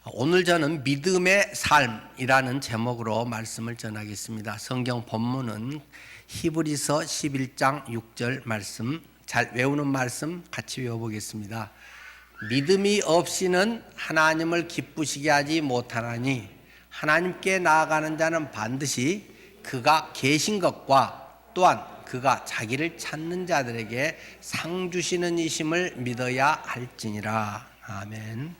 오늘 저는 믿음의 삶이라는 제목으로 말씀을 전하겠습니다. 성경 본문은 히브리서 11장 6절 말씀, 잘 외우는 말씀 같이 외워보겠습니다. 믿음이 없이는 하나님을 기쁘시게 하지 못하나니 하나님께 나아가는 자는 반드시 그가 계신 것과 또한 그가 자기를 찾는 자들에게 상 주시는 이심을 믿어야 할지니라. 아멘.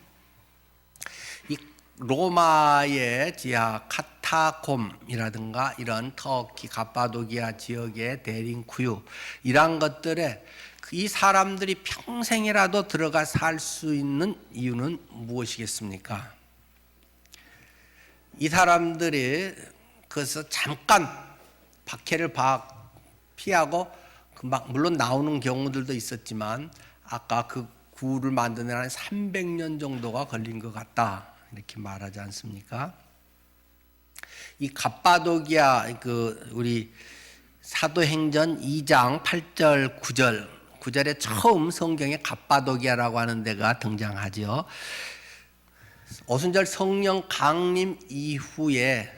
이 로마의 지하 카타콤이라든가 이런 터키 갑바도기아 지역의 데링쿠유 이런 것들에 이 사람들이 평생이라도 들어가 살 수 있는 이유는 무엇이겠습니까? 이 사람들이 그래서 잠깐 박해를 피하고 금방 물론 나오는 경우들도 있었지만 아까 그 구를 만드는 한 300년 정도가 걸린 것 같다 이렇게 말하지 않습니까? 이 갑바도기아 우리 사도행전 2장 8절 9절에 처음 성경에 갑바도기아라고 하는 데가 등장하죠. 오순절 성령 강림 이후에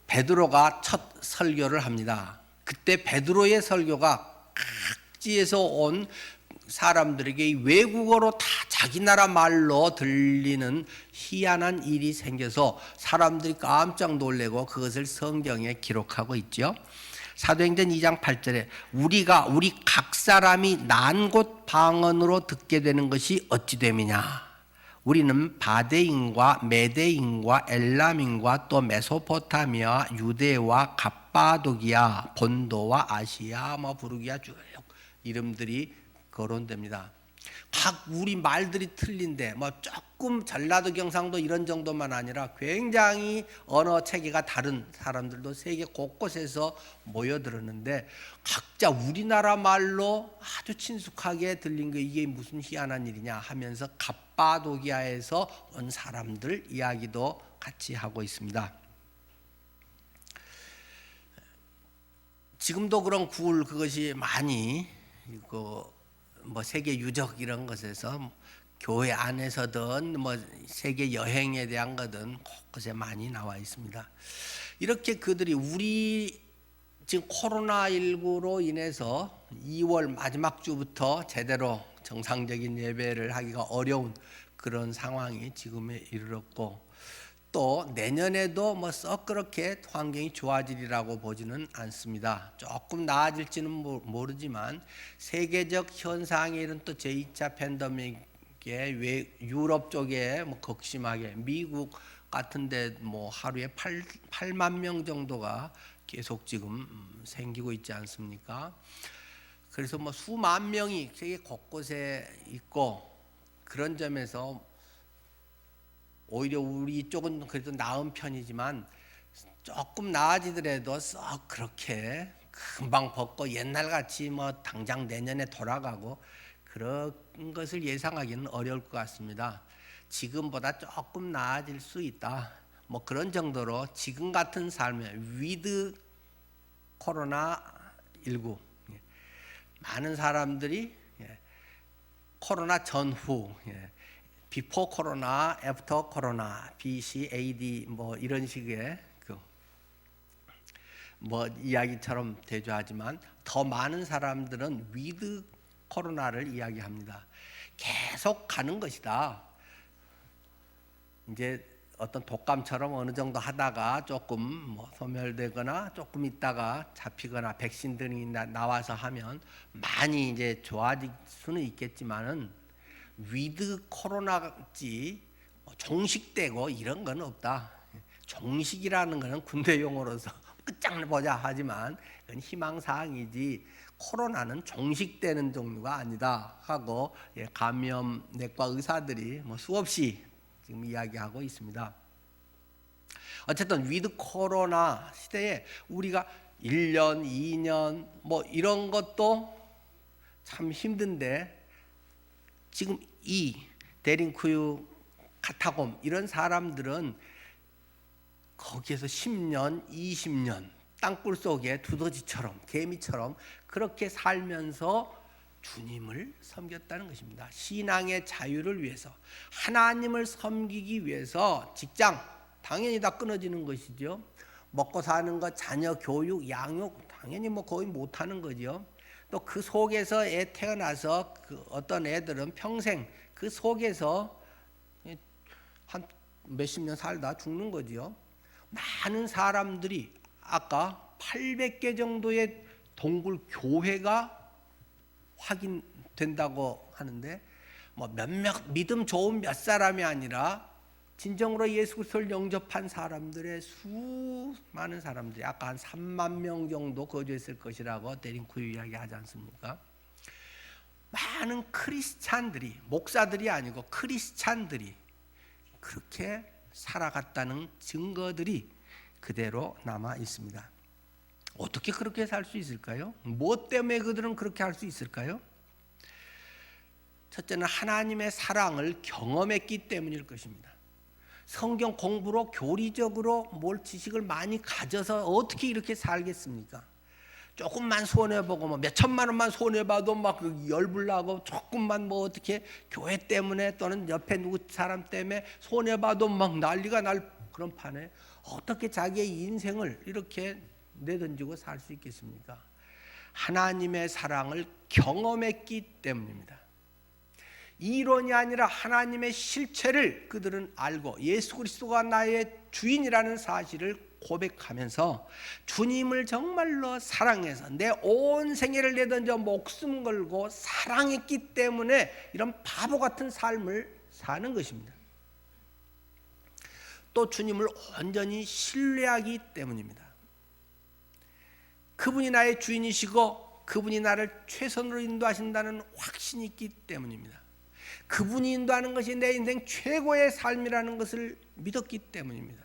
베드로가 첫 설교를 합니다. 그때 베드로의 설교가 각지에서 온 사람들에게 외국어로 다 자기 나라 말로 들리는 희한한 일이 생겨서 사람들이 깜짝 놀래고 그것을 성경에 기록하고 있죠. 사도행전 2장 8절에 우리 각 사람이 난 곳 방언으로 듣게 되는 것이 어찌 됨이냐. 우리는 바데인과 메데인과 엘람인과 또 메소포타미아, 유대와 갑바도기아, 본도와 아시아, 부르기아 쭉 이름들이 거론됩니다. 각 우리 말들이 틀린데 조금 전라도 경상도 이런 정도만 아니라 굉장히 언어 체계가 다른 사람들도 세계 곳곳에서 모여들었는데 각자 우리나라 말로 아주 친숙하게 들린 게 이게 무슨 희한한 일이냐 하면서 갑바도기아에서 온 사람들 이야기도 같이 하고 있습니다. 지금도 그런 그것이 많이 세계 유적 이런 것에서 교회 안에서든 세계 여행에 대한 거든 곳곳에 많이 나와 있습니다. 이렇게 그들이 우리 지금 코로나19로 인해서 2월 마지막 주부터 제대로 정상적인 예배를 하기가 어려운 그런 상황이 지금에 이르렀고 또 내년에도 썩 그렇게 환경이 좋아지리라고 보지는 않습니다. 조금 나아질지는 모르지만 세계적 현상에 이른 또 제2차 팬데믹에 유럽 쪽에 극심하게 미국 같은데 하루에 8만 명 정도가 계속 지금 생기고 있지 않습니까? 그래서 수만 명이 세계 곳곳에 있고 그런 점에서 오히려 우리 쪽은 그래도 나은 편이지만 조금 나아지더라도 썩 그렇게 금방 벗고 옛날같이 당장 내년에 돌아가고 그런 것을 예상하기는 어려울 것 같습니다. 지금보다 조금 나아질 수 있다. 그런 정도로 지금 같은 삶에 위드 코로나19 많은 사람들이 코로나 전후 비포 코로나, 애프터 코로나, BCAD 이런 식의 이야기처럼 대조하지만 더 많은 사람들은 위드 코로나를 이야기합니다. 계속 가는 것이다. 이제 어떤 독감처럼 어느 정도 하다가 조금 소멸되거나 조금 있다가 잡히거나 백신들이 나와서 하면 많이 이제 좋아질 수는 있겠지만은 위드 코로나지 종식되고 이런 건 없다. 종식이라는 것은 군대 용어로서 끝장보자 하지만 그건 희망사항이지 코로나는 종식되는 종류가 아니다 하고 감염내과 의사들이 수없이 지금 이야기하고 있습니다. 어쨌든 위드 코로나 시대에 우리가 1년, 2년 이런 것도 참 힘든데 지금 이 데링쿠유 카타콤 이런 사람들은 거기에서 10년, 20년 땅굴 속에 두더지처럼 개미처럼 그렇게 살면서 주님을 섬겼다는 것입니다. 신앙의 자유를 위해서, 하나님을 섬기기 위해서 직장 당연히 다 끊어지는 것이죠. 먹고 사는 것, 자녀 교육, 양육 당연히 뭐 거의 못하는 거죠. 또 그 속에서 애 태어나서 그 어떤 애들은 평생 그 속에서 한 몇십 년 살다 죽는 거죠. 많은 사람들이 아까 800개 정도의 동굴 교회가 확인된다고 하는데, 뭐 몇몇 믿음 좋은 몇 사람이 아니라 진정으로 예수 그리스도를 영접한 사람들의 수많은 사람들이, 아까 한 3만 명 정도 거주했을 것이라고 데링크 이야기하지 않습니까? 많은 크리스찬들이, 목사들이 아니고 크리스찬들이 그렇게 살아갔다는 증거들이 그대로 남아 있습니다. 어떻게 그렇게 살 수 있을까요? 무엇 때문에 그들은 그렇게 할 수 있을까요? 첫째는 하나님의 사랑을 경험했기 때문일 것입니다. 성경 공부로 교리적으로 뭘 지식을 많이 가져서 어떻게 이렇게 살겠습니까? 조금만 손해보고 뭐 몇천만 원만 손해봐도 막 열불나고, 조금만 뭐 어떻게 교회 때문에 또는 옆에 누구 사람 때문에 손해봐도 막 난리가 날 그런 판에 어떻게 자기의 인생을 이렇게 내던지고 살 수 있겠습니까? 하나님의 사랑을 경험했기 때문입니다. 이론이 아니라 하나님의 실체를 그들은 알고 예수 그리스도가 나의 주인이라는 사실을 고백하면서 주님을 정말로 사랑해서 내 온 생애를 내던져 목숨 걸고 사랑했기 때문에 이런 바보 같은 삶을 사는 것입니다. 또 주님을 온전히 신뢰하기 때문입니다. 그분이 나의 주인이시고 그분이 나를 최선으로 인도하신다는 확신이 있기 때문입니다. 그분이 인도하는 것이 내 인생 최고의 삶이라는 것을 믿었기 때문입니다.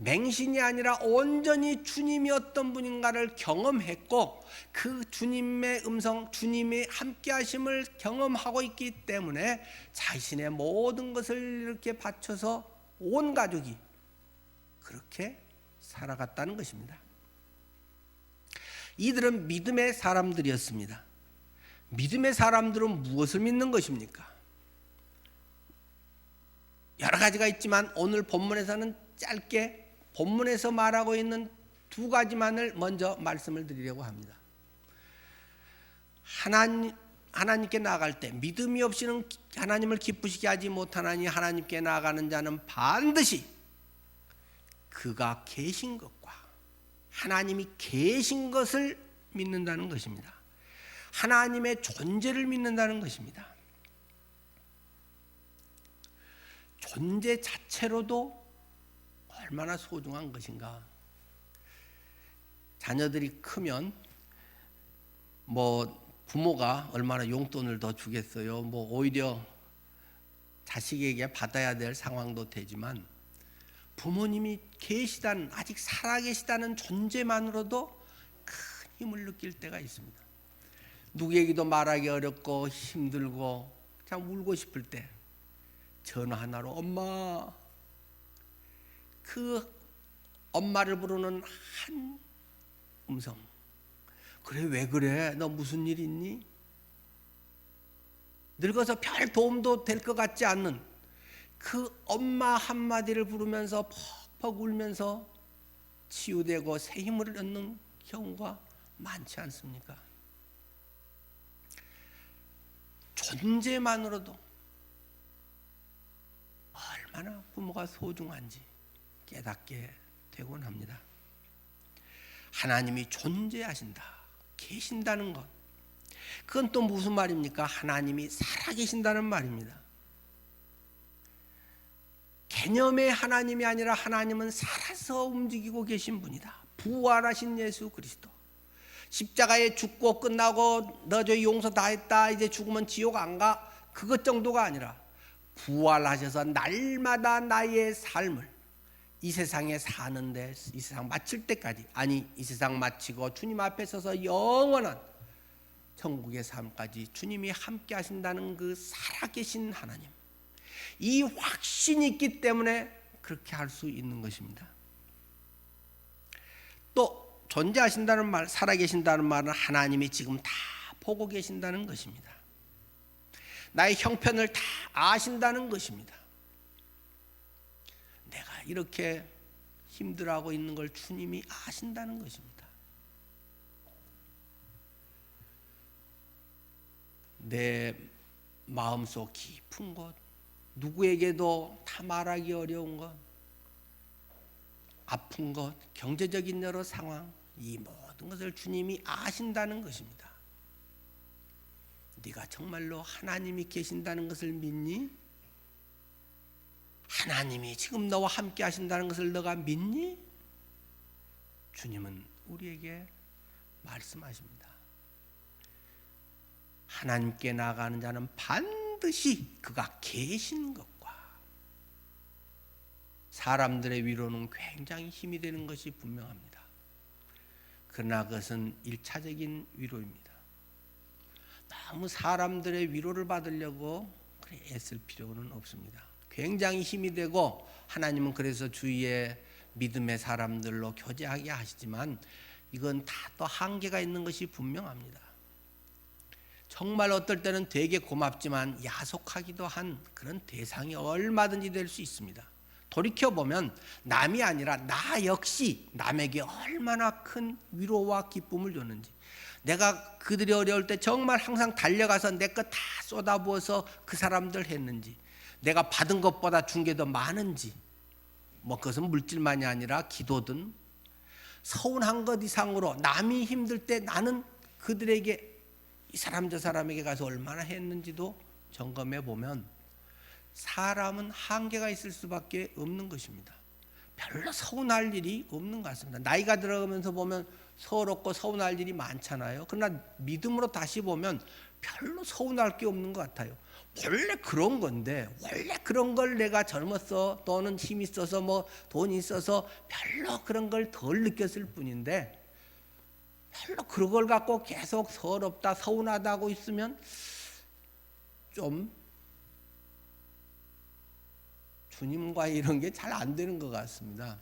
맹신이 아니라 온전히 주님이 어떤 분인가를 경험했고 그 주님의 음성, 주님의 함께하심을 경험하고 있기 때문에 자신의 모든 것을 이렇게 바쳐서 온 가족이 그렇게 살아갔다는 것입니다. 이들은 믿음의 사람들이었습니다. 믿음의 사람들은 무엇을 믿는 것입니까? 여러 가지가 있지만 오늘 본문에서는 짧게 본문에서 말하고 있는 두 가지만을 먼저 말씀을 드리려고 합니다. 하나님께 나아갈 때 믿음이 없이는 하나님을 기쁘시게 하지 못하나니 하나님께 나아가는 자는 반드시 그가 계신 것과 하나님이 계신 것을 믿는다는 것입니다. 하나님의 존재를 믿는다는 것입니다. 존재 자체로도 얼마나 소중한 것인가. 자녀들이 크면 뭐 부모가 얼마나 용돈을 더 주겠어요. 뭐 오히려 자식에게 받아야 될 상황도 되지만 부모님이 계시다는, 아직 살아계시다는 존재만으로도 큰 힘을 느낄 때가 있습니다. 누구에게도 말하기 어렵고 힘들고 참 울고 싶을 때 전화 하나로 엄마, 그 엄마를 부르는 한 음성, 그래 왜 그래? 너 무슨 일 있니? 늙어서 별 도움도 될 것 같지 않는 그 엄마 한마디를 부르면서 퍽퍽 울면서 치유되고 새 힘을 얻는 경우가 많지 않습니까? 존재만으로도 얼마나 부모가 소중한지 깨닫게 되곤 합니다. 하나님이 존재하신다, 계신다는 것, 그건 또 무슨 말입니까? 하나님이 살아계신다는 말입니다. 개념의 하나님이 아니라 하나님은 살아서 움직이고 계신 분이다. 부활하신 예수 그리스도, 십자가에 죽고 끝나고 너 저 용서 다 했다, 이제 죽으면 지옥 안 가, 그것 정도가 아니라 부활하셔서 날마다 나의 삶을 이 세상에 사는데, 이 세상 마칠 때까지, 아니 이 세상 마치고 주님 앞에 서서 영원한 천국의 삶까지 주님이 함께 하신다는 그 살아계신 하나님, 이 확신이 있기 때문에 그렇게 할 수 있는 것입니다. 또 존재하신다는 말, 살아계신다는 말은 하나님이 지금 다 보고 계신다는 것입니다. 나의 형편을 다 아신다는 것입니다. 내가 이렇게 힘들어하고 있는 걸 주님이 아신다는 것입니다. 내 마음속 깊은 곳, 누구에게도 다 말하기 어려운 것, 아픈 것, 경제적인 여러 상황, 이 모든 것을 주님이 아신다는 것입니다. 네가 정말로 하나님이 계신다는 것을 믿니? 하나님이 지금 너와 함께 하신다는 것을 너가 믿니? 주님은 우리에게 말씀하십니다. 하나님께 나아가는 자는 반드시 그가 계신 것과 사람들의 위로는 굉장히 힘이 되는 것이 분명합니다. 그러나 그것은 1차적인 위로입니다. 너무 사람들의 위로를 받으려고 그래 애쓸 필요는 없습니다. 굉장히 힘이 되고 하나님은 그래서 주위의 믿음의 사람들로 교제하게 하시지만 이건 다 또 한계가 있는 것이 분명합니다. 정말 어떨 때는 되게 고맙지만 야속하기도 한 그런 대상이 얼마든지 될 수 있습니다. 돌이켜보면 남이 아니라 나 역시 남에게 얼마나 큰 위로와 기쁨을 줬는지, 내가 그들이 어려울 때 정말 항상 달려가서 내 것 다 쏟아부어서 그 사람들 했는지, 내가 받은 것보다 준 게 더 많은지, 그것은 물질만이 아니라 기도든 서운한 것 이상으로 남이 힘들 때 나는 그들에게 이 사람 저 사람에게 가서 얼마나 했는지도 점검해 보면 사람은 한계가 있을 수밖에 없는 것입니다. 별로 서운할 일이 없는 것 같습니다. 나이가 들어가면서 보면 서럽고 서운할 일이 많잖아요. 그러나 믿음으로 다시 보면 별로 서운할 게 없는 것 같아요. 원래 그런 건데, 원래 그런 걸 내가 젊었어 또는 힘이 있어서 돈이 있어서 별로 그런 걸 덜 느꼈을 뿐인데, 별로 그런 걸 갖고 계속 서럽다 서운하다 하고 있으면 좀 주님과 이런 게 잘 안 되는 것 같습니다.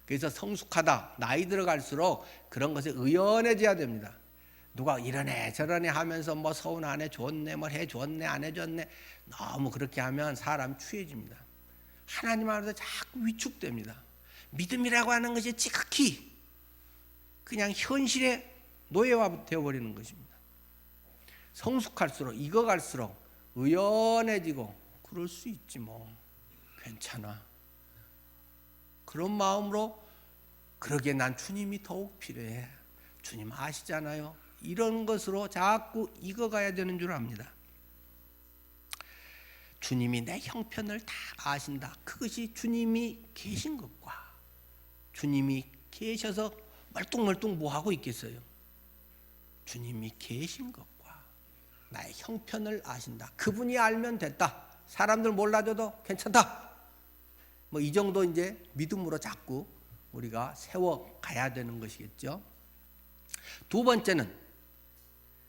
그래서 성숙하다, 나이 들어갈수록 그런 것에 의연해져야 됩니다. 누가 이러네 저러네 하면서 서운하네 좋네 해줬네 안 해줬네 너무 그렇게 하면 사람 취해집니다. 하나님 안에서 자꾸 위축됩니다. 믿음이라고 하는 것이 지극히 그냥 현실의 노예화 되어버리는 것입니다. 성숙할수록 익어갈수록 의연해지고 그럴 수 있지 괜찮아. 그런 마음으로 그러게 난 주님이 더욱 필요해. 주님 아시잖아요. 이런 것으로 자꾸 익어가야 되는 줄 압니다. 주님이 내 형편을 다 아신다. 그것이 주님이 계신 것과 주님이 계셔서 멀뚱멀뚱 뭐 하고 있겠어요. 주님이 계신 것과 나의 형편을 아신다. 그분이 알면 됐다. 사람들 몰라줘도 괜찮다. 이 정도 이제 믿음으로 자꾸 우리가 세워 가야 되는 것이겠죠. 두 번째는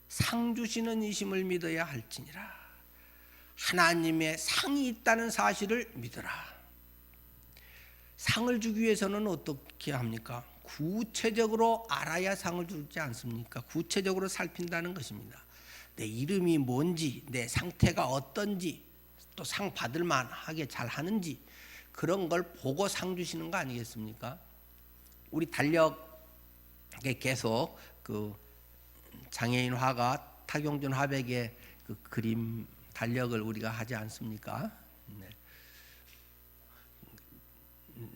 상 주시는 이심을 믿어야 할지니라. 하나님의 상이 있다는 사실을 믿어라. 상을 주기 위해서는 어떻게 합니까? 구체적으로 알아야 상을 주지 않습니까? 구체적으로 살핀다는 것입니다. 내 이름이 뭔지, 내 상태가 어떤지, 또 상 받을 만하게 잘 하는지 그런 걸 보고 상 주시는 거 아니겠습니까? 우리 달력에 계속 그 장애인 화가 타경준 화백의 그 그림 달력을 우리가 하지 않습니까? 네.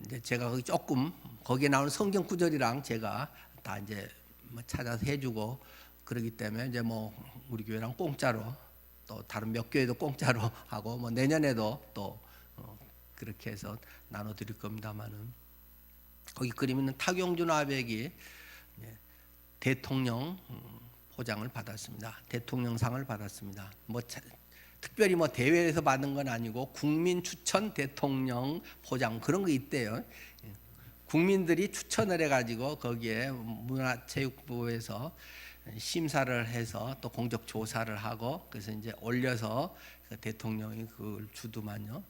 이제 제가 거기 조금 거기에 나오는 성경 구절이랑 제가 다 이제 찾아서 해주고 그러기 때문에 이제 우리 교회랑 공짜로 또 다른 몇 교회도 공짜로 하고 내년에도 또 그렇게 해서 나눠드릴 겁니다만은 거기 그림 있는 타경준 화백이 대통령 포장을 받았습니다. 대통령상을 받았습니다. 특별히 대회에서 받은 건 아니고 국민 추천 대통령 포장 그런 거 있대요. 국민들이 추천을 해가지고 거기에 문화체육부에서 심사를 해서 또 공적 조사를 하고 그래서 이제 올려서 대통령이 그걸 주더만요.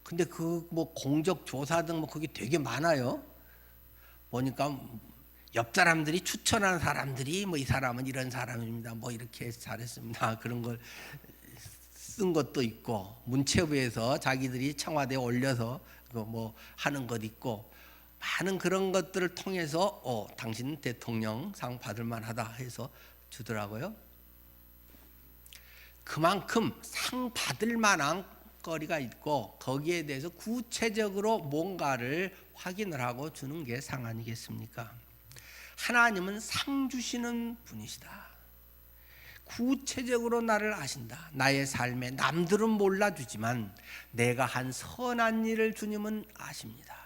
근데 그 공적 조사 등 그게 되게 많아요. 보니까 옆 사람들이 추천한 사람들이 뭐 이 사람은 이런 사람입니다. 뭐 이렇게 잘했습니다. 그런 걸 쓴 것도 있고, 문체부에서 자기들이 청와대에 올려서 뭐 하는 것 있고, 많은 그런 것들을 통해서 당신 대통령상 받을 만하다 해서 주더라고요. 그만큼 상 받을 만한 거리가 있고 거기에 대해서 구체적으로 뭔가를 확인을 하고 주는 게 상 아니겠습니까? 하나님은 상 주시는 분이시다. 구체적으로 나를 아신다. 나의 삶에 남들은 몰라주지만 내가 한 선한 일을 주님은 아십니다.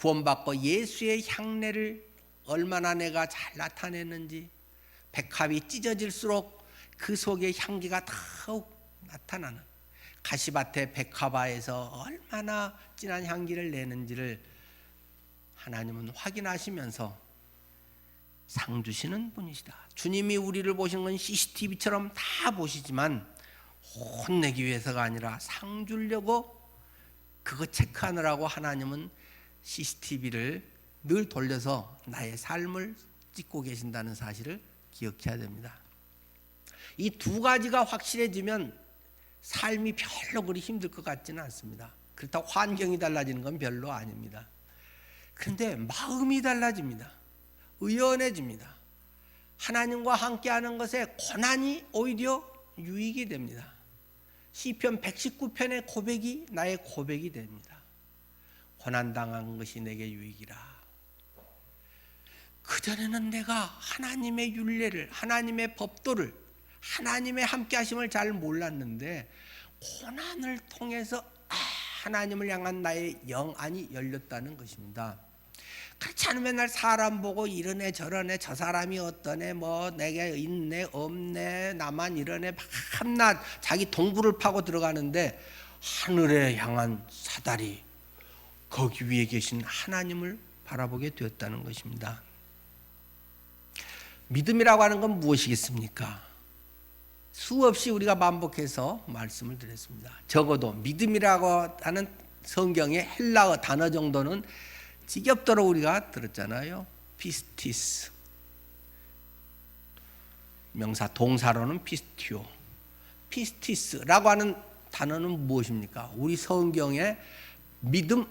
구원받고 예수의 향내를 얼마나 내가 잘 나타냈는지, 백합이 찢어질수록 그 속에 향기가 더욱 나타나는, 가시밭의 백합화에서 얼마나 진한 향기를 내는지를 하나님은 확인하시면서 상 주시는 분이시다. 주님이 우리를 보신 건 CCTV처럼 다 보시지만 혼내기 위해서가 아니라 상 주려고 그거 체크하느라고 하나님은 CCTV를 늘 돌려서 나의 삶을 찍고 계신다는 사실을 기억해야 됩니다. 이 두 가지가 확실해지면 삶이 별로 그리 힘들 것 같지는 않습니다. 그렇다고 환경이 달라지는 건 별로 아닙니다. 그런데 마음이 달라집니다. 의연해집니다. 하나님과 함께하는 것에 고난이 오히려 유익이 됩니다. 시편 119편의 고백이 나의 고백이 됩니다. 고난당한 것이 내게 유익이라. 그전에는 내가 하나님의 율례를, 하나님의 법도를, 하나님의 함께하심을 잘 몰랐는데 고난을 통해서 하나님을 향한 나의 영안이 열렸다는 것입니다. 그렇지 않으면 맨날 사람 보고 이러네 저러네, 저 사람이 어떠네, 뭐 내게 있네 없네, 나만 이러네, 밤낮 자기 동굴을 파고 들어가는데 하늘에 향한 사다리, 거기 위에 계신 하나님을 바라보게 되었다는 것입니다. 믿음이라고 하는 건 무엇이겠습니까? 수없이 우리가 반복해서 말씀을 드렸습니다. 적어도 믿음이라고 하는 성경의 헬라어 단어 정도는 지겹도록 우리가 들었잖아요. 피스티스, 명사 동사로는 피스티오, 피스티스라고 하는 단어는 무엇입니까? 우리 성경에 믿음,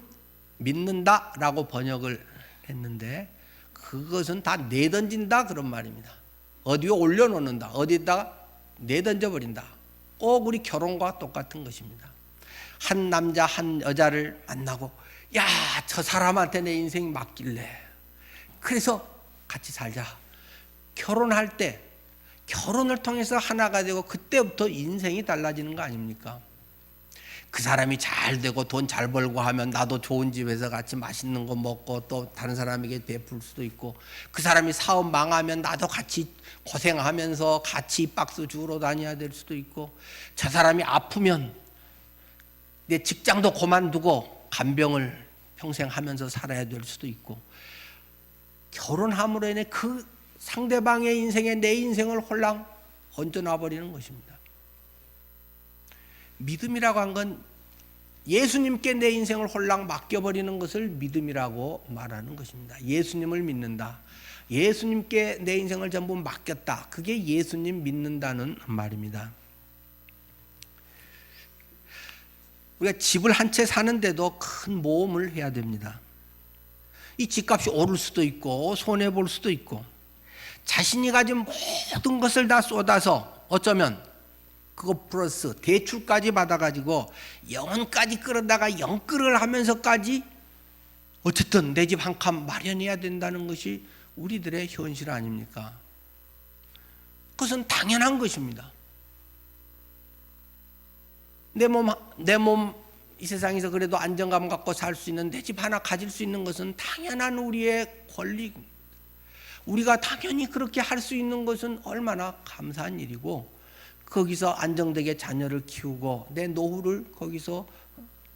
믿는다라고 번역을 했는데 그것은 다 내던진다 그런 말입니다. 어디에 올려놓는다, 어디에다가 내던져 버린다. 꼭 우리 결혼과 똑같은 것입니다. 한 남자 한 여자를 만나고 야, 저 사람한테 내 인생이 맡길래 그래서 같이 살자. 결혼할 때 결혼을 통해서 하나가 되고 그때부터 인생이 달라지는 거 아닙니까? 그 사람이 잘 되고 돈 잘 벌고 하면 나도 좋은 집에서 같이 맛있는 거 먹고 또 다른 사람에게 베풀 수도 있고, 그 사람이 사업 망하면 나도 같이 고생하면서 같이 박스 주우러 다녀야 될 수도 있고, 저 사람이 아프면 내 직장도 그만두고 간병을 평생 하면서 살아야 될 수도 있고, 결혼함으로 인해 그 상대방의 인생에 내 인생을 홀랑 얹어놔 버리는 것입니다. 믿음이라고 한 건 예수님께 내 인생을 홀랑 맡겨버리는 것을 믿음이라고 말하는 것입니다. 예수님을 믿는다, 예수님께 내 인생을 전부 맡겼다, 그게 예수님 믿는다는 말입니다. 우리가 집을 한 채 사는데도 큰 모험을 해야 됩니다. 이 집값이 오를 수도 있고 손해볼 수도 있고, 자신이 가진 모든 것을 다 쏟아서 어쩌면 그거 플러스 대출까지 받아가지고 영혼까지 끌어다가 영끌을 하면서까지 어쨌든 내 집 한 칸 마련해야 된다는 것이 우리들의 현실 아닙니까? 그것은 당연한 것입니다. 내 몸 이 세상에서 그래도 안정감 갖고 살 수 있는 내 집 하나 가질 수 있는 것은 당연한 우리의 권리입니다. 우리가 당연히 그렇게 할 수 있는 것은 얼마나 감사한 일이고, 거기서 안정되게 자녀를 키우고 내 노후를 거기서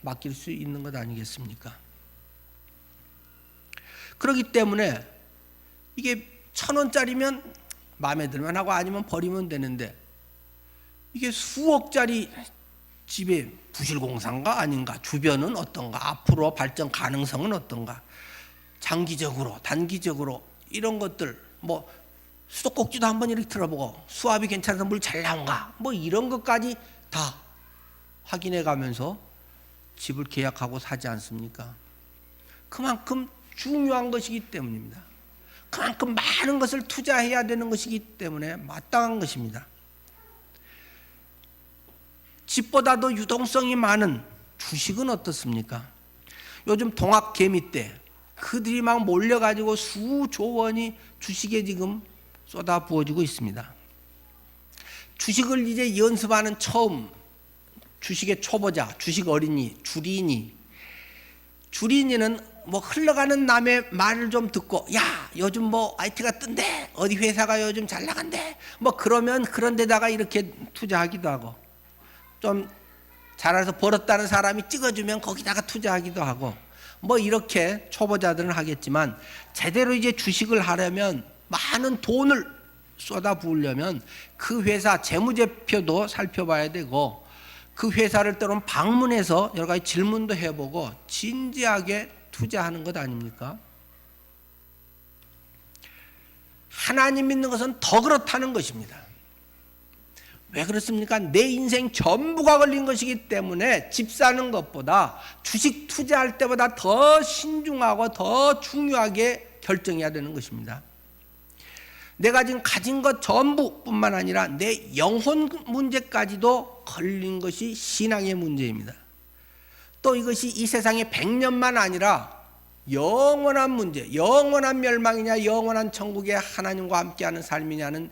맡길 수 있는 것 아니겠습니까? 그렇기 때문에 이게 1,000원짜리면 마음에 들면 하고 아니면 버리면 되는데, 이게 수억짜리 집에 부실공사인가 아닌가, 주변은 어떤가, 앞으로 발전 가능성은 어떤가, 장기적으로 단기적으로 이런 것들, 뭐 수도꼭지도 한번 이렇게 들어보고 수압이 괜찮아서 물 잘 나온가, 뭐 이런 것까지 다 확인해 가면서 집을 계약하고 사지 않습니까? 그만큼 중요한 것이기 때문입니다. 그만큼 많은 것을 투자해야 되는 것이기 때문에 마땅한 것입니다. 집보다도 유동성이 많은 주식은 어떻습니까? 요즘 동학 개미 때 그들이 막 몰려가지고 수조 원이 주식에 지금 쏟아 부어지고 있습니다. 주식을 이제 연습하는 처음 주식의 초보자, 주식 어린이, 주린이는 뭐 흘러가는 남의 말을 좀 듣고, 야 요즘 뭐 IT가 뜬대, 어디 회사가 요즘 잘 나간대, 뭐 그러면 그런 데다가 이렇게 투자하기도 하고, 좀 잘해서 벌었다는 사람이 찍어주면 거기다가 투자하기도 하고, 뭐 이렇게 초보자들은 하겠지만, 제대로 이제 주식을 하려면 많은 돈을 쏟아 부으려면 그 회사 재무제표도 살펴봐야 되고, 그 회사를 때로는 방문해서 여러 가지 질문도 해보고 진지하게 투자하는 것 아닙니까? 하나님 믿는 것은 더 그렇다는 것입니다. 왜 그렇습니까? 내 인생 전부가 걸린 것이기 때문에 집 사는 것보다 주식 투자할 때보다 더 신중하고 더 중요하게 결정해야 되는 것입니다. 내가 지금 가진 것 전부뿐만 아니라 내 영혼 문제까지도 걸린 것이 신앙의 문제입니다. 또 이것이 이 세상에 100년만 아니라 영원한 문제, 영원한 멸망이냐 영원한 천국에 하나님과 함께하는 삶이냐는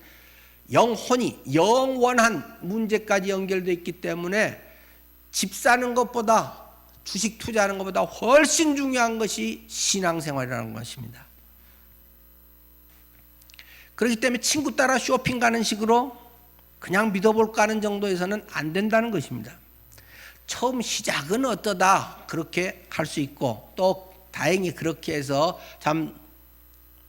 영혼이 영원한 문제까지 연결되어 있기 때문에 집 사는 것보다 주식 투자하는 것보다 훨씬 중요한 것이 신앙생활이라는 것입니다. 그렇기 때문에 친구 따라 쇼핑 가는 식으로 그냥 믿어볼까 하는 정도에서는 안 된다는 것입니다. 처음 시작은 어떠다 그렇게 할 수 있고, 또 다행히 그렇게 해서 참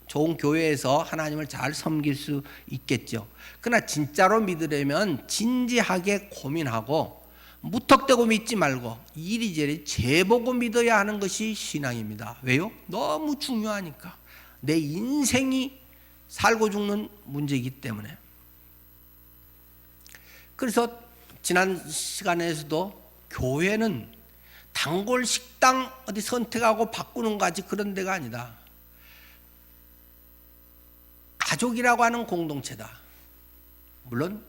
좋은 교회에서 하나님을 잘 섬길 수 있겠죠. 그러나 진짜로 믿으려면 진지하게 고민하고 무턱대고 믿지 말고 이리저리 재보고 믿어야 하는 것이 신앙입니다. 왜요? 너무 중요하니까. 내 인생이 살고 죽는 문제이기 때문에. 그래서 지난 시간에서도 교회는 단골 식당 어디 선택하고 바꾸는 거지 그런 데가 아니다. 가족이라고 하는 공동체다. 물론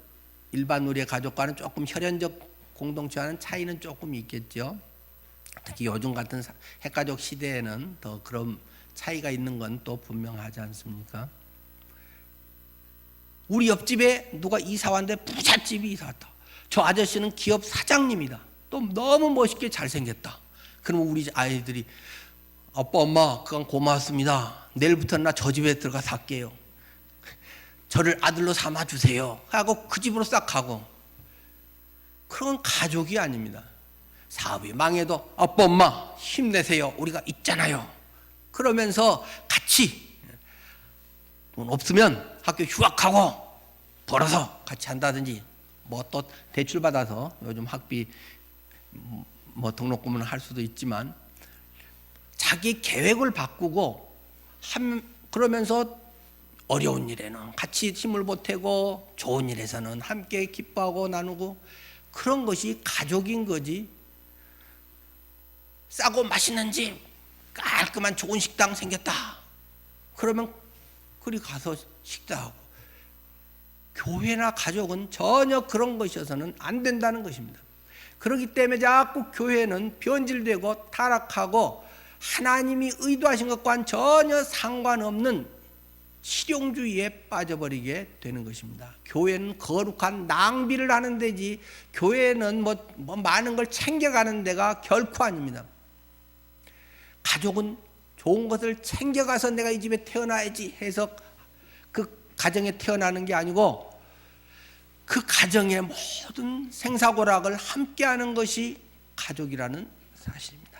일반 우리의 가족과는 조금 혈연적 공동체와는 차이는 조금 있겠죠. 특히 요즘 같은 핵가족 시대에는 더 그런 차이가 있는 건 또 분명하지 않습니까? 우리 옆집에 누가 이사 왔는데 부잣집이 이사 왔다. 저 아저씨는 기업 사장님이다. 또 너무 멋있게 잘생겼다. 그러면 우리 아이들이 아빠 엄마 그건 고맙습니다. 내일부터는 나 저 집에 들어가 살게요. 저를 아들로 삼아주세요 하고 그 집으로 싹 가고. 그건 가족이 아닙니다. 사업이 망해도 아빠 엄마 힘내세요. 우리가 있잖아요. 그러면서 같이 돈 없으면 학교 휴학하고 벌어서 같이 한다든지, 뭐 또 대출 받아서 요즘 학비 뭐 등록금은 할 수도 있지만 자기 계획을 바꾸고 그러면서 어려운 일에는 같이 힘을 보태고 좋은 일에서는 함께 기뻐하고 나누고, 그런 것이 가족인 거지. 싸고 맛있는 집, 깔끔한 좋은 식당 생겼다. 그러면 그리 가서 식사하고. 교회나 가족은 전혀 그런 것이어서는 안 된다는 것입니다. 그렇기 때문에 자꾸 교회는 변질되고 타락하고 하나님이 의도하신 것과는 전혀 상관없는 실용주의에 빠져버리게 되는 것입니다. 교회는 거룩한 낭비를 하는 데지, 교회는 뭐 많은 걸 챙겨가는 데가 결코 아닙니다. 가족은 좋은 것을 챙겨가서 내가 이 집에 태어나야지 해서 그 가정에 태어나는 게 아니고, 그 가정의 모든 생사고락을 함께하는 것이 가족이라는 사실입니다.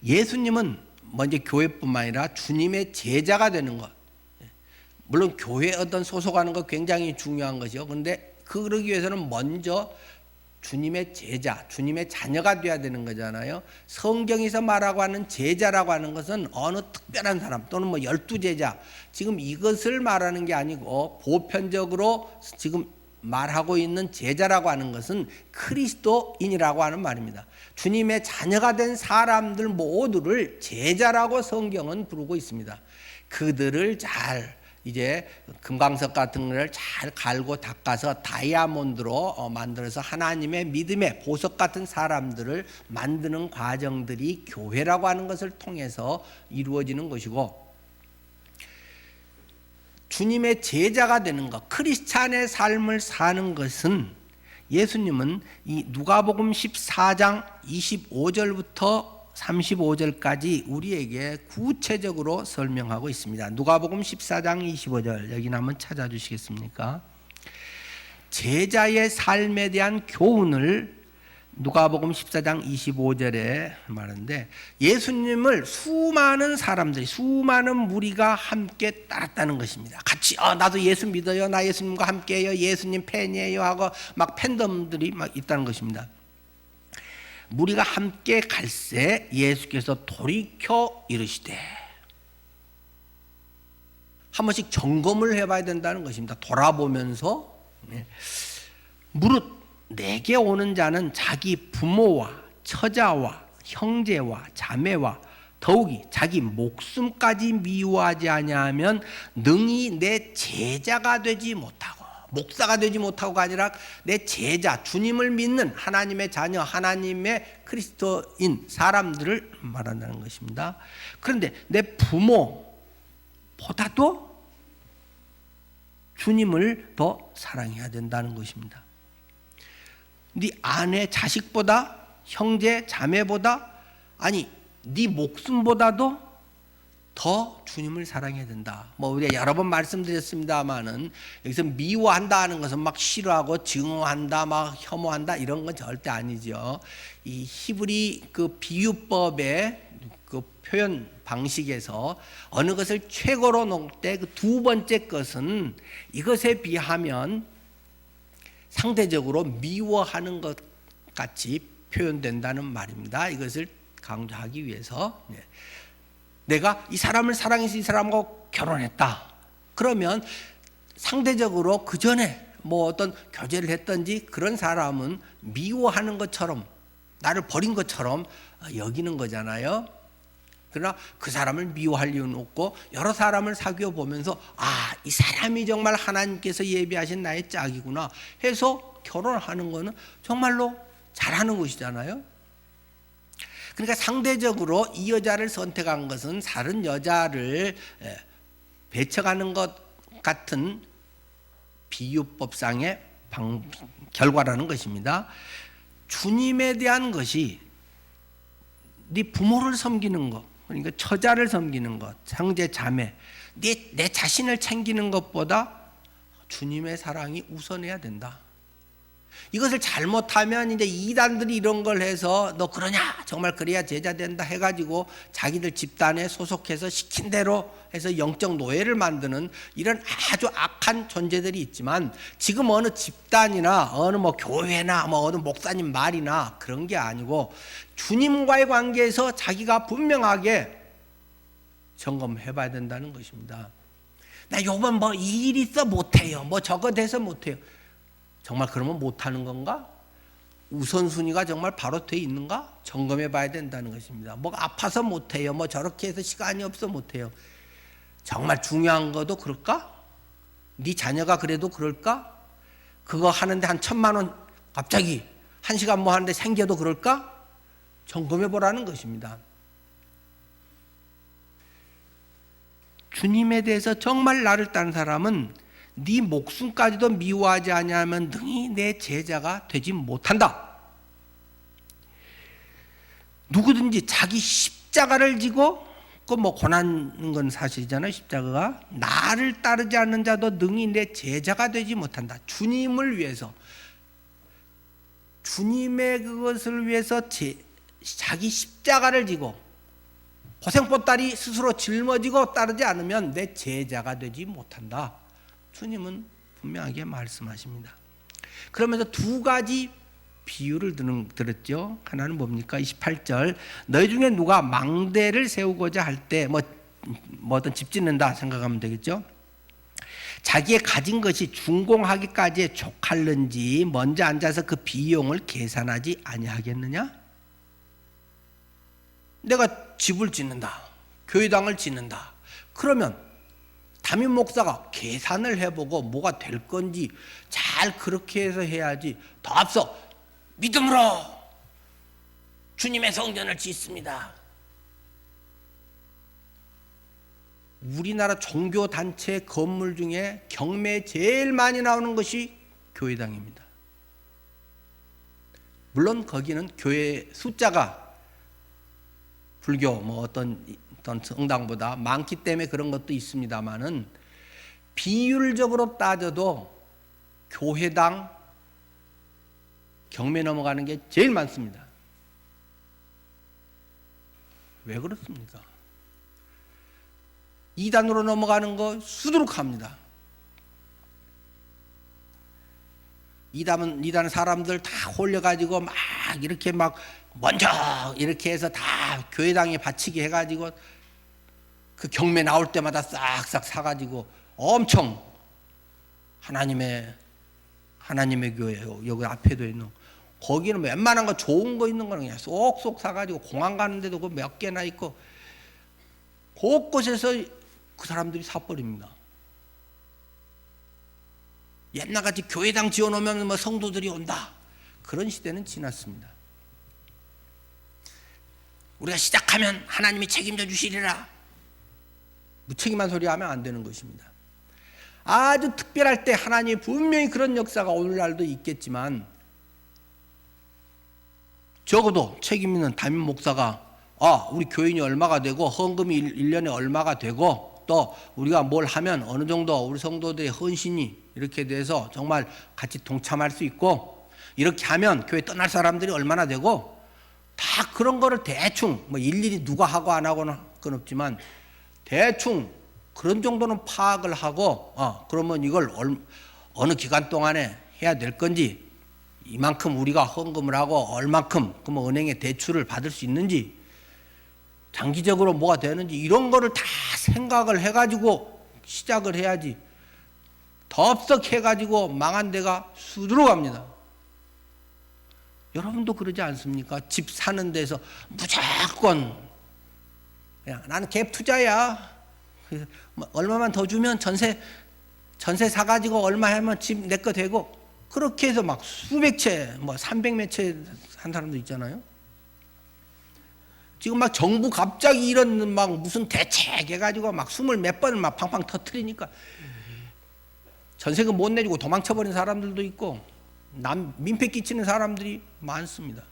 예수님은 먼저 교회뿐만 아니라 주님의 제자가 되는 것, 물론 교회에 어떤 소속하는 것 굉장히 중요한 것이요. 그런데 그러기 위해서는 먼저 주님의 제자, 주님의 자녀가 되어야 되는 거잖아요. 성경에서 말하고 하는 제자라고 하는 것은 어느 특별한 사람 또는 뭐 12제자, 지금 이것을 말하는 게 아니고 보편적으로 지금 말하고 있는 제자라고 하는 것은 그리스도인이라고 하는 말입니다. 주님의 자녀가 된 사람들 모두를 제자라고 성경은 부르고 있습니다. 그들을 잘 이제 금강석 같은 걸 잘 갈고 닦아서 다이아몬드로 만들어서 하나님의 믿음의 보석 같은 사람들을 만드는 과정들이 교회라고 하는 것을 통해서 이루어지는 것이고, 주님의 제자가 되는 것, 크리스찬의 삶을 사는 것은 예수님은 이 누가복음 14장 25절부터 35절까지 우리에게 구체적으로 설명하고 있습니다. 누가복음 14장 25절 여기는 한번 찾아주시겠습니까? 제자의 삶에 대한 교훈을 누가복음 14장 25절에 말하는데, 예수님을 수많은 사람들이, 수많은 무리가 함께 따랐다는 것입니다. 같이 나도 예수 믿어요, 나 예수님과 함께해요, 예수님 팬이에요 하고 막 팬덤들이 막 있다는 것입니다. 무리가 함께 갈새 예수께서 돌이켜 이르시되, 한 번씩 점검을 해봐야 된다는 것입니다. 돌아보면서 무릇 내게 오는 자는 자기 부모와 처자와 형제와 자매와 더욱이 자기 목숨까지 미워하지 아니하면 능히 내 제자가 되지 못하고, 목사가 되지 못하고가 아니라 내 제자, 주님을 믿는 하나님의 자녀, 하나님의 그리스도인 사람들을 말한다는 것입니다. 그런데 내 부모보다도 주님을 더 사랑해야 된다는 것입니다. 네 아내, 자식보다, 형제, 자매보다, 아니 네 목숨보다도 더 주님을 사랑해야 된다. 뭐 우리가 여러 번 말씀드렸습니다만은 여기서 미워한다 하는 것은 막 싫어하고 증오한다, 막 혐오한다 이런 건 절대 아니죠. 이 히브리 그 비유법의 그 표현 방식에서 어느 것을 최고로 놓을 때 그 두 번째 것은 이것에 비하면 상대적으로 미워하는 것 같이 표현된다는 말입니다. 이것을 강조하기 위해서 내가 이 사람을 사랑해서 이 사람하고 결혼했다. 그러면 상대적으로 그 전에 뭐 어떤 교제를 했던지 그런 사람은 미워하는 것처럼, 나를 버린 것처럼 여기는 거잖아요. 그러나 그 사람을 미워할 이유는 없고 여러 사람을 사귀어 보면서 이 사람이 정말 하나님께서 예비하신 나의 짝이구나 해서 결혼하는 거는 정말로 잘하는 것이잖아요. 그러니까 상대적으로 이 여자를 선택한 것은 다른 여자를 배척하는 것 같은 비유법상의 결과라는 것입니다. 주님에 대한 것이 네 부모를 섬기는 것, 그러니까 처자를 섬기는 것, 형제 자매, 내 자신을 챙기는 것보다 주님의 사랑이 우선해야 된다. 이것을 잘못하면 이제 이단들이 이런 걸 해서 너 그러냐, 정말 그래야 제자 된다 해가지고 자기들 집단에 소속해서 시킨 대로 해서 영적 노예를 만드는 이런 아주 악한 존재들이 있지만, 지금 어느 집단이나 어느 뭐 교회나 뭐 어느 목사님 말이나 그런 게 아니고 주님과의 관계에서 자기가 분명하게 점검해 봐야 된다는 것입니다. 나 요번 뭐 이 일 있어 못해요, 뭐 저거 돼서 못해요. 정말 그러면 못하는 건가? 우선순위가 정말 바로 돼 있는가? 점검해 봐야 된다는 것입니다. 뭐 아파서 못해요, 뭐 저렇게 해서 시간이 없어 못해요. 정말 중요한 것도 그럴까? 네 자녀가 그래도 그럴까? 그거 하는데 한 1,000만 원 갑자기 1시간 뭐 하는데 생겨도 그럴까? 점검해 보라는 것입니다. 주님에 대해서 정말 나를 따른 사람은 네 목숨까지도 미워하지 아니하면 능히 내 제자가 되지 못한다. 누구든지 자기 십자가를 지고, 그 뭐 고난인 건 사실이잖아요. 십자가가 나를 따르지 않는 자도 능히 내 제자가 되지 못한다. 주님을 위해서, 주님의 그것을 위해서 자기 십자가를 지고 고생보따리 스스로 짊어지고 따르지 않으면 내 제자가 되지 못한다. 주님은 분명하게 말씀하십니다. 그러면서 두 가지 비유를 들었죠. 하나는 뭡니까? 28절. 너희 중에 누가 망대를 세우고자 할 때 어떤 집 짓는다 생각하면 되겠죠. 자기의 가진 것이 준공하기까지에 족할는지 먼저 앉아서 그 비용을 계산하지 아니하겠느냐? 내가 집을 짓는다. 교회당을 짓는다. 그러면 담임 목사가 계산을 해보고 뭐가 될 건지 잘 그렇게 해서 해야지. 더 앞서 믿음으로 주님의 성전을 짓습니다. 우리나라 종교단체 건물 중에 경매에 제일 많이 나오는 것이 교회당입니다. 물론 거기는 교회 숫자가 불교 어떤 성당보다 많기 때문에 그런 것도 있습니다만은 비율적으로 따져도 교회당 경매 넘어가는 게 제일 많습니다. 왜 그렇습니까? 2단으로 넘어가는 거 수두룩합니다. 2단은 사람들 다 홀려가지고 막 이렇게 막 먼저 이렇게 해서 다 교회당에 바치게 해가지고 그 경매 나올 때마다 싹싹 사가지고 엄청 하나님의 교회 여기 앞에도 있는 거기는 웬만한 거 좋은 거 있는 거는 그냥 쏙쏙 사가지고 공항 가는데도 그 몇 개나 있고 곳곳에서 그 사람들이 사버립니다. 옛날같이 교회당 지어놓으면 성도들이 온다. 그런 시대는 지났습니다. 우리가 시작하면 하나님이 책임져 주시리라. 무책임한 소리 하면 안 되는 것입니다. 아주 특별할 때 하나님이 분명히 그런 역사가 오늘날도 있겠지만 적어도 책임 있는 담임 목사가 우리 교인이 얼마가 되고 헌금이 1년에 얼마가 되고 또 우리가 뭘 하면 어느 정도 우리 성도들의 헌신이 이렇게 돼서 정말 같이 동참할 수 있고 이렇게 하면 교회 떠날 사람들이 얼마나 되고 다 그런 거를 대충 일일이 누가 하고 안 하고는 그건 없지만 대충 그런 정도는 파악을 하고 그러면 이걸 어느 기간 동안에 해야 될 건지 이만큼 우리가 헌금을 하고 얼만큼 그러면 은행에 대출을 받을 수 있는지 장기적으로 뭐가 되는지 이런 거를 다 생각을 해가지고 시작을 해야지 덥석 해가지고 망한 데가 수두룩 합니다. 여러분도 그러지 않습니까? 집 사는 데서 무조건 그냥 나는 갭 투자야. 얼마만 더 주면 전세 사가지고 얼마 하면 집 내 거 되고 그렇게 해서 막 수백 채 300몇 채 한 사람도 있잖아요. 지금 막 정부 갑자기 이런 막 무슨 대책 해가지고 막 20몇 번을 막 팡팡 터트리니까 전세금 못 내주고 도망쳐버린 사람들도 있고 남 민폐 끼치는 사람들이 많습니다.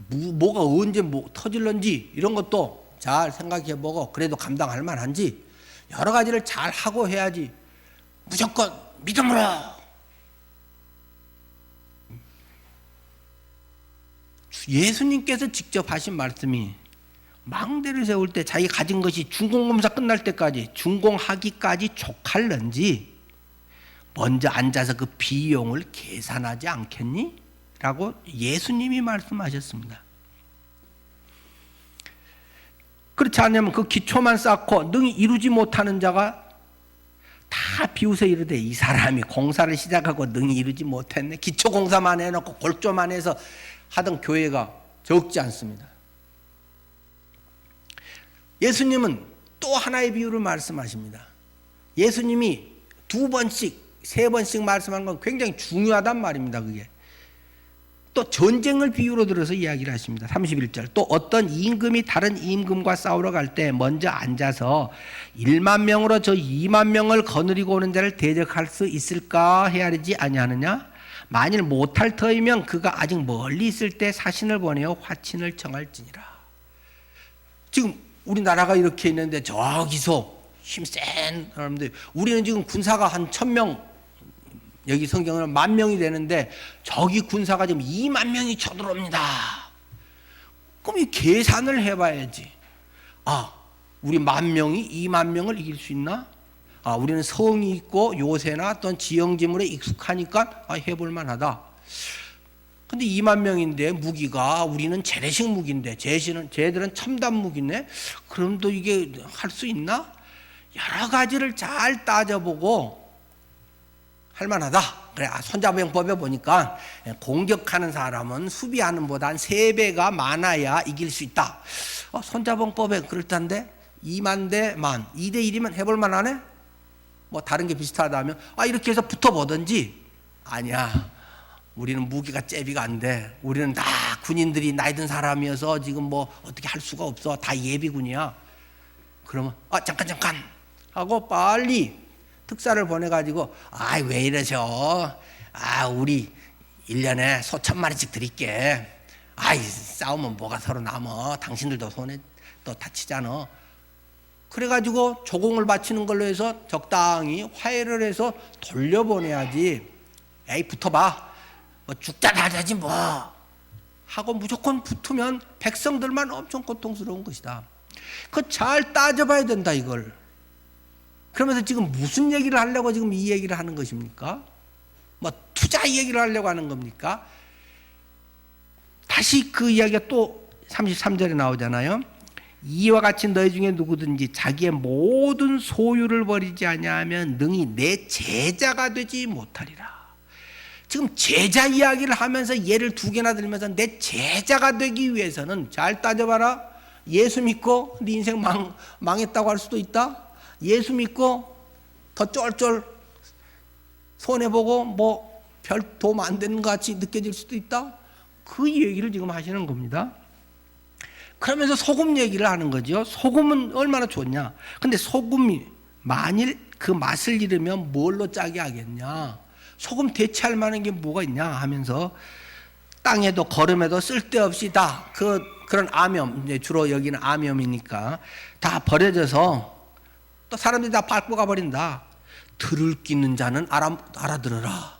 뭐가 언제 터질런지 이런 것도 잘 생각해보고 그래도 감당할 만한지 여러 가지를 잘 하고 해야지 무조건 믿음으로 예수님께서 직접 하신 말씀이 망대를 세울 때 자기 가진 것이 준공검사 끝날 때까지 준공하기까지 족할는지 먼저 앉아서 그 비용을 계산하지 않겠니? 라고 예수님이 말씀하셨습니다. 그렇지 않으면 그 기초만 쌓고 능히 이루지 못하는 자가 다 비웃어 이르되 이 사람이 공사를 시작하고 능히 이루지 못했네. 기초 공사만 해놓고 골조만 해서 하던 교회가 적지 않습니다. 예수님은 또 하나의 비유를 말씀하십니다. 예수님이 2번씩 3번씩 말씀하는 건 굉장히 중요하단 말입니다. 그게 또 전쟁을 비유로 들어서 이야기를 하십니다. 31절 또 어떤 임금이 다른 임금과 싸우러 갈 때 먼저 앉아서 1만 명으로 저 2만 명을 거느리고 오는 자를 대적할 수 있을까 헤아리지 아니하느냐. 만일 못할 터이면 그가 아직 멀리 있을 때 사신을 보내어 화친을 정할지니라. 지금 우리나라가 이렇게 있는데 저기서 힘센 사람들 우리는 지금 군사가 한 1000명 여기 성경은 10,000명이 되는데 저기 군사가 지금 2만 명이 쳐들어옵니다. 그럼 이 계산을 해봐야지. 우리 10,000명이 2만 명을 이길 수 있나? 우리는 성이 있고 요새나 어떤 지형지물에 익숙하니까 해볼 만하다. 근데 2만 명인데 무기가 우리는 재래식 무기인데 쟤들은 첨단 무기네. 그럼 또 이게 할 수 있나? 여러 가지를 잘 따져보고 할 만하다. 그래, 손자병법에 보니까 공격하는 사람은 수비하는 보다 한 3배가 많아야 이길 수 있다. 손자병법에 그럴듯한데 2만 대 만, 2대 1이면 해볼 만하네? 뭐 다른 게 비슷하다면 이렇게 해서 붙어보든지. 아니야, 우리는 무기가 잽이가 안 돼. 우리는 다 군인들이 나이 든 사람이어서 지금 뭐 어떻게 할 수가 없어. 다 예비군이야. 그러면 잠깐 하고 빨리 특사를 보내가지고 왜 이러셔. 우리 1년에 수천 마리씩 드릴게. 싸우면 뭐가 서로 남어. 당신들도 손에 또 다치잖아. 그래가지고 조공을 바치는 걸로 해서 적당히 화해를 해서 돌려보내야지. 붙어봐. 뭐 죽자 하자지 뭐. 하고 무조건 붙으면 백성들만 엄청 고통스러운 것이다. 그거 잘 따져봐야 된다 이걸. 그러면서 지금 무슨 얘기를 하려고 지금 이 얘기를 하는 것입니까? 뭐 투자 얘기를 하려고 하는 겁니까? 다시 그 이야기가 또 33절에 나오잖아요. 이와 같이 너희 중에 누구든지 자기의 모든 소유를 버리지 아니하면 능히 내 제자가 되지 못하리라. 지금 제자 이야기를 하면서 예를 2개나 들면서 내 제자가 되기 위해서는 잘 따져봐라. 예수 믿고 네 인생 망했다고 할 수도 있다. 예수 믿고 더 쫄쫄 손해보고 뭐 별 도움 안 되는 것 같이 느껴질 수도 있다. 그 얘기를 지금 하시는 겁니다. 그러면서 소금 얘기를 하는 거죠. 소금은 얼마나 좋냐. 근데 소금이 만일 그 맛을 잃으면 뭘로 짜게 하겠냐. 소금 대체할 만한 게 뭐가 있냐 하면서 땅에도 거름에도 쓸데없이 다 그런 암염, 이제 주로 여기는 암염이니까 다 버려져서 또 사람들이 다 밟고 가버린다. 들을 끼는 자는 알아들어라.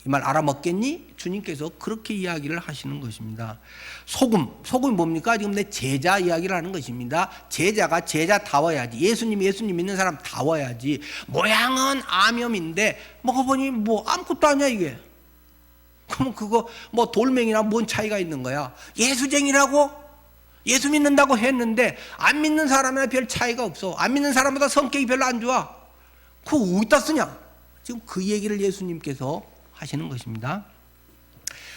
이 말 알아먹겠니? 주님께서 그렇게 이야기를 하시는 것입니다. 소금이 뭡니까? 지금 내 제자 이야기를 하는 것입니다. 제자가 제자다워야지. 예수님 믿는 사람 다워야지. 모양은 암염인데 먹어보니 뭐 아무것도 아니야 이게. 그럼 그거 뭐 돌멩이나 뭔 차이가 있는 거야. 예수쟁이라고 예수 믿는다고 했는데 안 믿는 사람이나 별 차이가 없어. 안 믿는 사람보다 성격이 별로 안 좋아. 그거 어디다 쓰냐? 지금 그 얘기를 예수님께서 하시는 것입니다.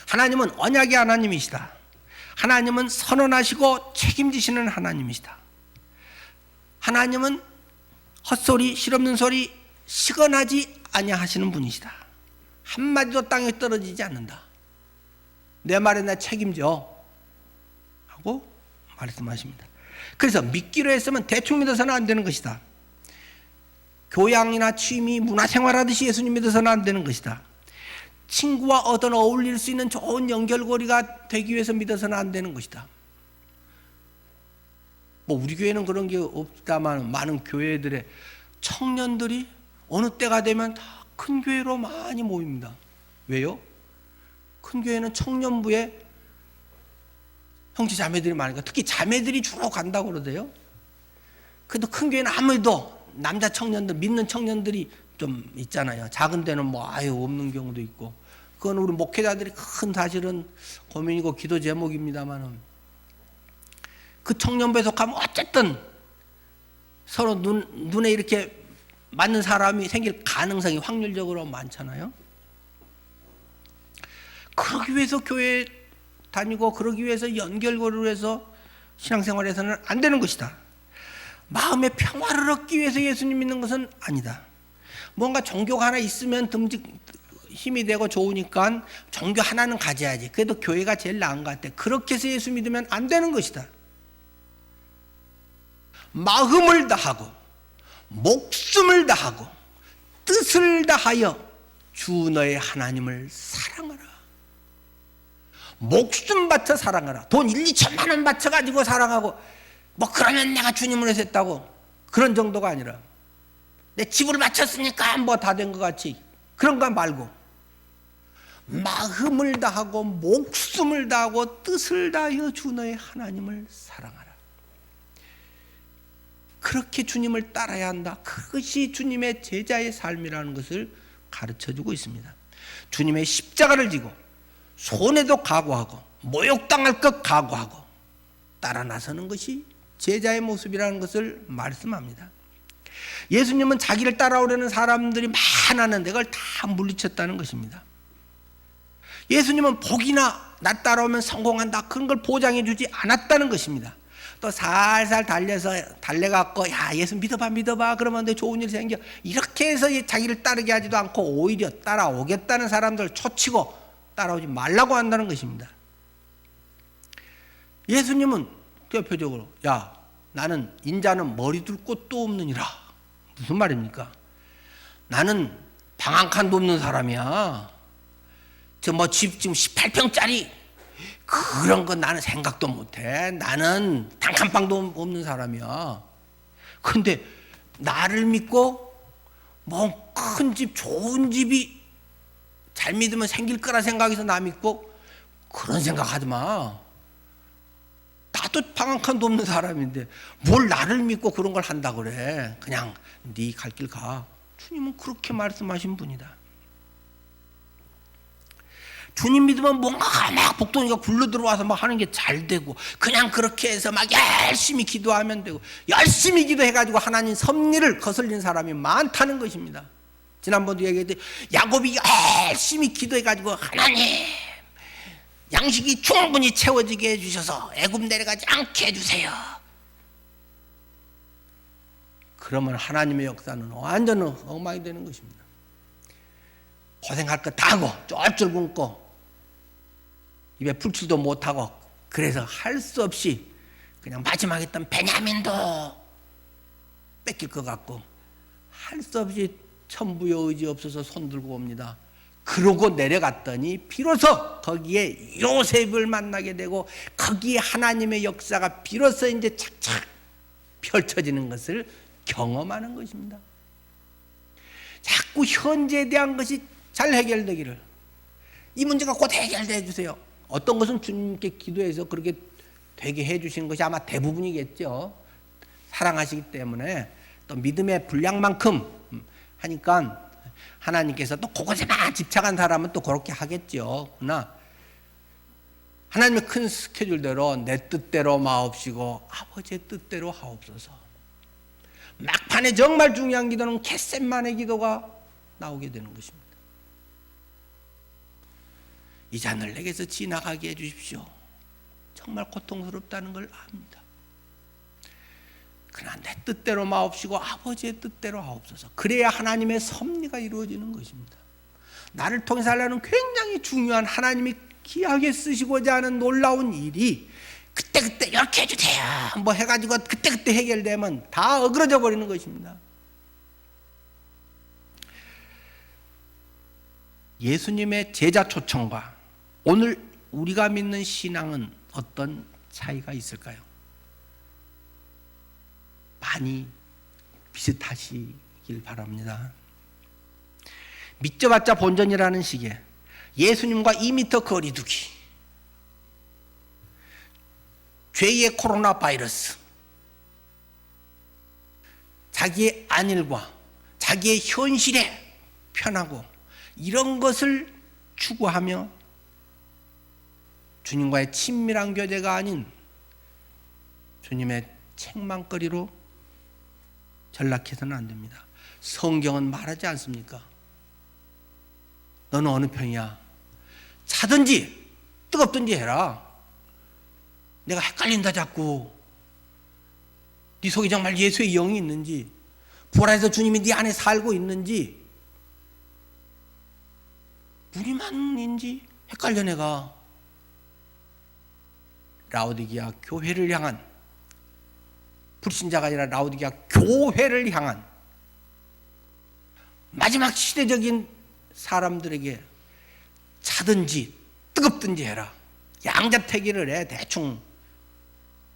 하나님은 언약의 하나님이시다. 하나님은 선언하시고 책임지시는 하나님이시다. 하나님은 헛소리, 실없는 소리, 시건하지 아니하시는 분이시다. 한마디도 땅에 떨어지지 않는다. 내 말에 나 책임져 하고 말씀하십니다. 그래서 믿기로 했으면 대충 믿어서는 안 되는 것이다. 교양이나 취미, 문화생활하듯이 예수님 믿어서는 안 되는 것이다. 친구와 어떤 어울릴 수 있는 좋은 연결고리가 되기 위해서 믿어서는 안 되는 것이다. 뭐 우리 교회는 그런 게 없다만 많은 교회들의 청년들이 어느 때가 되면 다 큰 교회로 많이 모입니다. 왜요? 큰 교회는 청년부에 형제 자매들이 많으니까 특히 자매들이 주로 간다고 그러대요. 그래도 큰 교회는 아무래도 남자 청년들, 믿는 청년들이 좀 있잖아요. 작은 데는 뭐 아예 없는 경우도 있고. 그건 우리 목회자들이 큰 사실은 고민이고 기도 제목입니다만은 그 청년부에 속하면 어쨌든 서로 눈에 이렇게 맞는 사람이 생길 가능성이 확률적으로 많잖아요. 그러기 위해서 교회 다니고 그러기 위해서 연결고리를 해서 신앙생활에서는 안 되는 것이다. 마음의 평화를 얻기 위해서 예수님 믿는 것은 아니다. 뭔가 종교가 하나 있으면 힘이 되고 좋으니까 종교 하나는 가져야지. 그래도 교회가 제일 나은 것 같아. 그렇게 해서 예수 믿으면 안 되는 것이다. 마음을 다하고 목숨을 다하고 뜻을 다하여 주 너의 하나님을 사랑하라. 목숨 바쳐 사랑하라. 돈 1, 2천만 원 바쳐가지고 사랑하고 뭐 그러면 내가 주님을 위해서 했다고 그런 정도가 아니라 내 집을 바쳤으니까 뭐 다 된 것 같이 그런 거 말고 마음을 다하고 목숨을 다하고 뜻을 다하여 주 너의 하나님을 사랑하라. 그렇게 주님을 따라야 한다. 그것이 주님의 제자의 삶이라는 것을 가르쳐주고 있습니다. 주님의 십자가를 지고 손해도 각오하고 모욕당할 것 각오하고 따라 나서는 것이 제자의 모습이라는 것을 말씀합니다. 예수님은 자기를 따라오려는 사람들이 많았는데 그걸 다 물리쳤다는 것입니다. 예수님은 복이나 나 따라오면 성공한다 그런 걸 보장해 주지 않았다는 것입니다. 또 살살 달래갖고 야 예수 믿어봐 그러면 내 좋은 일 생겨 이렇게 해서 자기를 따르게 하지도 않고 오히려 따라오겠다는 사람들을 초치고 따라오지 말라고 한다는 것입니다. 예수님은 대표적으로 야 나는 인자는 머리 둘 곳도 없느니라. 무슨 말입니까? 나는 방 한 칸도 없는 사람이야. 저 뭐 집 지금 18평짜리 그런 건 나는 생각도 못해. 나는 단칸방도 없는 사람이야. 근데 나를 믿고 뭐 큰 집 좋은 집이 잘 믿으면 생길 거라 생각해서 나 믿고 그런 생각하지 마. 나도 방 한 칸도 없는 사람인데 뭘 나를 믿고 그런 걸 한다 그래. 그냥 네 갈 길 가. 주님은 그렇게 말씀하신 분이다. 주님 믿으면 뭔가 막 복덩이가 굴러 들어와서 막 하는 게 잘 되고 그냥 그렇게 해서 막 열심히 기도하면 되고 열심히 기도해가지고 하나님 섭리를 거슬린 사람이 많다는 것입니다. 지난번도 얘기했듯이 야곱이 열심히 기도해가지고 하나님 양식이 충분히 채워지게 해주셔서 애굽 내려가지 않게 해주세요. 그러면 하나님의 역사는 완전 엉망이 되는 것입니다. 고생할 거 다 하고 쫄쫄 굶고 입에 풀칠도 못하고 그래서 할 수 없이 그냥 마지막에 있던 베냐민도 뺏길 것 같고 할 수 없이 천부의 의지 없어서 손들고 옵니다. 그러고 내려갔더니 비로소 거기에 요셉을 만나게 되고 거기에 하나님의 역사가 비로소 이제 착착 펼쳐지는 것을 경험하는 것입니다. 자꾸 현재에 대한 것이 잘 해결되기를 이 문제가 곧 해결돼 주세요. 어떤 것은 주님께 기도해서 그렇게 되게 해주시는 것이 아마 대부분이겠죠. 사랑하시기 때문에 또 믿음의 분량만큼 하니까 하나님께서 또 그것에만 집착한 사람은 또 그렇게 하겠죠. 그러나 하나님의 큰 스케줄대로 내 뜻대로 마옵시고 아버지의 뜻대로 하옵소서. 막판에 정말 중요한 기도는 겟셋만의 기도가 나오게 되는 것입니다. 이 잔을 내게서 지나가게 해주십시오. 정말 고통스럽다는 걸 압니다. 그러나 내 뜻대로 마옵시고 아버지의 뜻대로 하옵소서. 그래야 하나님의 섭리가 이루어지는 것입니다. 나를 통해서 하려는 굉장히 중요한 하나님이 귀하게 쓰시고자 하는 놀라운 일이 그때그때 이렇게 해주세요 뭐 해가지고 그때그때 해결되면 다 어그러져 버리는 것입니다. 예수님의 제자 초청과 오늘 우리가 믿는 신앙은 어떤 차이가 있을까요? 많이 비슷하시길 바랍니다. 믿져봤자 본전이라는 식의 예수님과 2m 거리 두기, 죄의 코로나 바이러스, 자기의 안일과 자기의 현실에 편하고 이런 것을 추구하며 주님과의 친밀한 교제가 아닌 주님의 책망거리로 전락해서는 안 됩니다. 성경은 말하지 않습니까? 너는 어느 편이야? 차든지 뜨겁든지 해라. 내가 헷갈린다 자꾸. 네 속에 정말 예수의 영이 있는지, 부활해서 주님이 네 안에 살고 있는지, 우리만인지 헷갈려 내가. 라오디게아 교회를 향한, 불신자가 아니라 라오디게아 교회를 향한 마지막 시대적인 사람들에게 차든지 뜨겁든지 해라. 양자택일을 해. 대충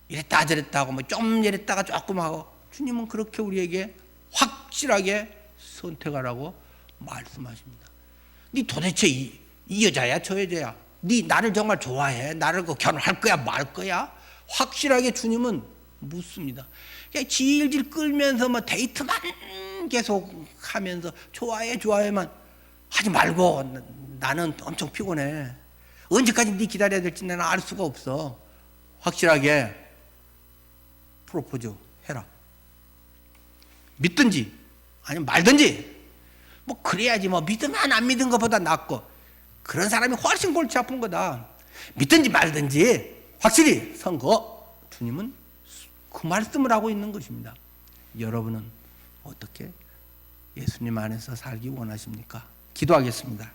이랬다 저랬다 하고 뭐 좀 이랬다가 조금 하고. 주님은 그렇게 우리에게 확실하게 선택하라고 말씀하십니다. 네 도대체 이 여자야 저 여자야? 네 나를 정말 좋아해? 나를 결혼할 거야 말 거야? 확실하게 주님은 묻습니다. 그냥 질질 끌면서 뭐 데이트만 계속 하면서 좋아해만 하지 말고 나는 엄청 피곤해. 언제까지 네 기다려야 될지 나는 알 수가 없어. 확실하게 프로포즈 해라. 믿든지 아니면 말든지. 뭐 그래야지 뭐 믿으면 안 믿은 것보다 낫고 그런 사람이 훨씬 골치 아픈 거다. 믿든지 말든지 확실히 선거. 주님은 그 말씀을 하고 있는 것입니다. 여러분은 어떻게 예수님 안에서 살기 원하십니까? 기도하겠습니다.